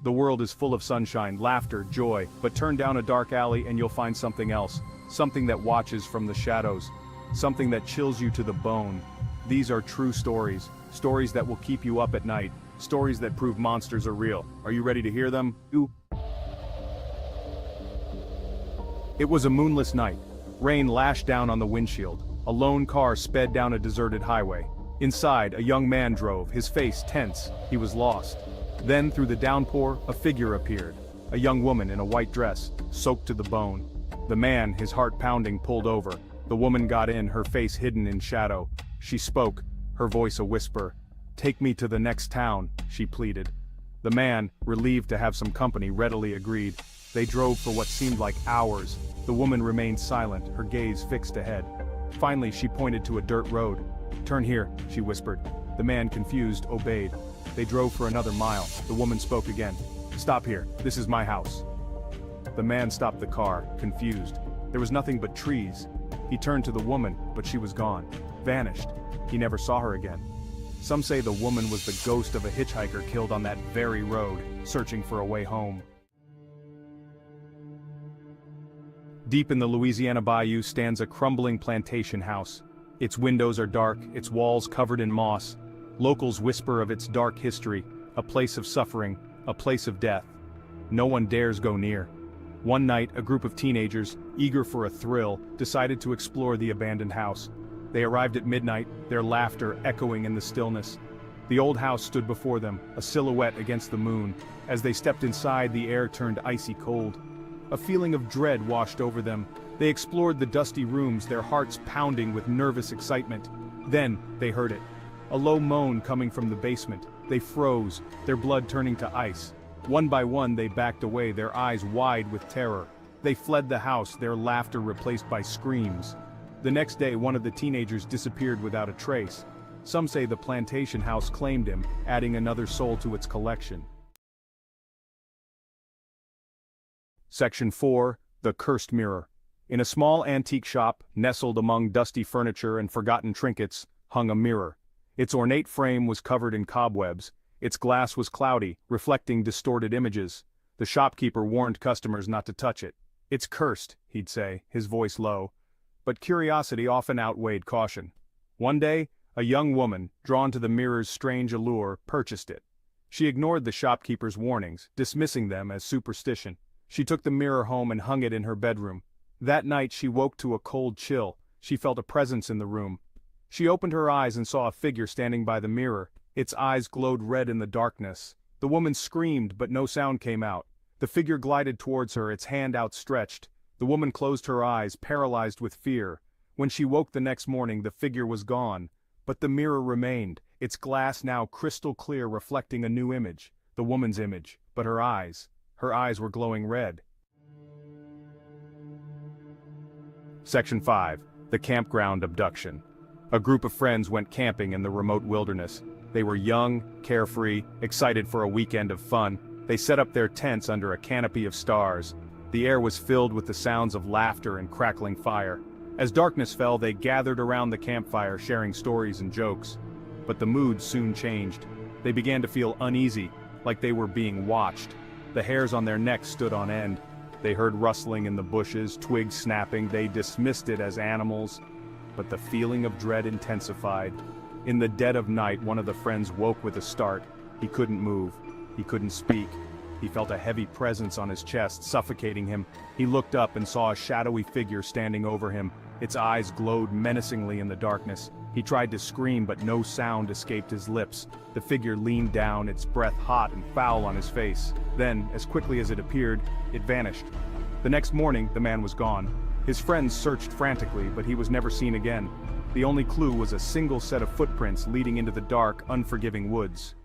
The world is full of sunshine, laughter, joy, but turn down a dark alley and you'll find something else. Something that watches from the shadows. Something that chills you to the bone. These are true stories. Stories that will keep you up at night. Stories that prove monsters are real. Are you ready to hear them? It was a moonless night. Rain lashed down on the windshield. A lone car sped down a deserted highway. Inside, a young man drove, his face tense. He was lost. Then, through the downpour, a figure appeared. A young woman in a white dress, soaked to the bone. The man, his heart pounding, pulled over. The woman got in, her face hidden in shadow. She spoke, her voice a whisper. "Take me to the next town," she pleaded. The man, relieved to have some company, readily agreed. They drove for what seemed like hours. The woman remained silent, her gaze fixed ahead. Finally, she pointed to a dirt road. "Turn here," she whispered. The man, confused, obeyed. They drove for another mile. The woman spoke again. "Stop here, this is my house." The man stopped the car, confused. There was nothing but trees. He turned to the woman, but she was gone. Vanished. He never saw her again. Some say the woman was the ghost of a hitchhiker killed on that very road, searching for a way home. Deep in the Louisiana bayou stands a crumbling plantation house. Its windows are dark, its walls covered in moss. Locals whisper of its dark history, a place of suffering, a place of death. No one dares go near. One night, a group of teenagers, eager for a thrill, decided to explore the abandoned house. They arrived at midnight, their laughter echoing in the stillness. The old house stood before them, a silhouette against the moon. As they stepped inside, the air turned icy cold. A feeling of dread washed over them. They explored the dusty rooms, their hearts pounding with nervous excitement. Then, they heard it. A low moan coming from the basement. They froze, their blood turning to ice. One by one they backed away, their eyes wide with terror. They fled the house, their laughter replaced by screams. The next day, one of the teenagers disappeared without a trace. Some say the plantation house claimed him, adding another soul to its collection. Section 4. The Cursed Mirror. In a small antique shop, nestled among dusty furniture and forgotten trinkets, hung a mirror. Its ornate frame was covered in cobwebs. Its glass was cloudy, reflecting distorted images. The shopkeeper warned customers not to touch it. "It's cursed," he'd say, his voice low. But curiosity often outweighed caution. One day, a young woman, drawn to the mirror's strange allure, purchased it. She ignored the shopkeeper's warnings, dismissing them as superstition. She took the mirror home and hung it in her bedroom. That night she woke to a cold chill. She felt a presence in the room. She opened her eyes and saw a figure standing by the mirror. Its eyes glowed red in the darkness. The woman screamed, but no sound came out. The figure glided towards her, its hand outstretched. The woman closed her eyes, paralyzed with fear. When she woke the next morning, the figure was gone. But the mirror remained, its glass now crystal clear, reflecting a new image. The woman's image, but her eyes were glowing red. Section 5. The Campground Abduction. A group of friends went camping in the remote wilderness. They were young, carefree, excited for a weekend of fun. They set up their tents under a canopy of stars. The air was filled with the sounds of laughter and crackling fire. As darkness fell, they gathered around the campfire, sharing stories and jokes. But the mood soon changed. They began to feel uneasy, like they were being watched. The hairs on their necks stood on end. They heard rustling in the bushes, twigs snapping. They dismissed it as animals. But the feeling of dread intensified. In the dead of night, one of the friends woke with a start. He couldn't move. He couldn't speak. He felt a heavy presence on his chest, suffocating him. He looked up and saw a shadowy figure standing over him. Its eyes glowed menacingly in the darkness. He tried to scream, but no sound escaped his lips. The figure leaned down, its breath hot and foul on his face. Then, as quickly as it appeared, it vanished. The next morning, the man was gone. His friends searched frantically, but he was never seen again. The only clue was a single set of footprints leading into the dark, unforgiving woods.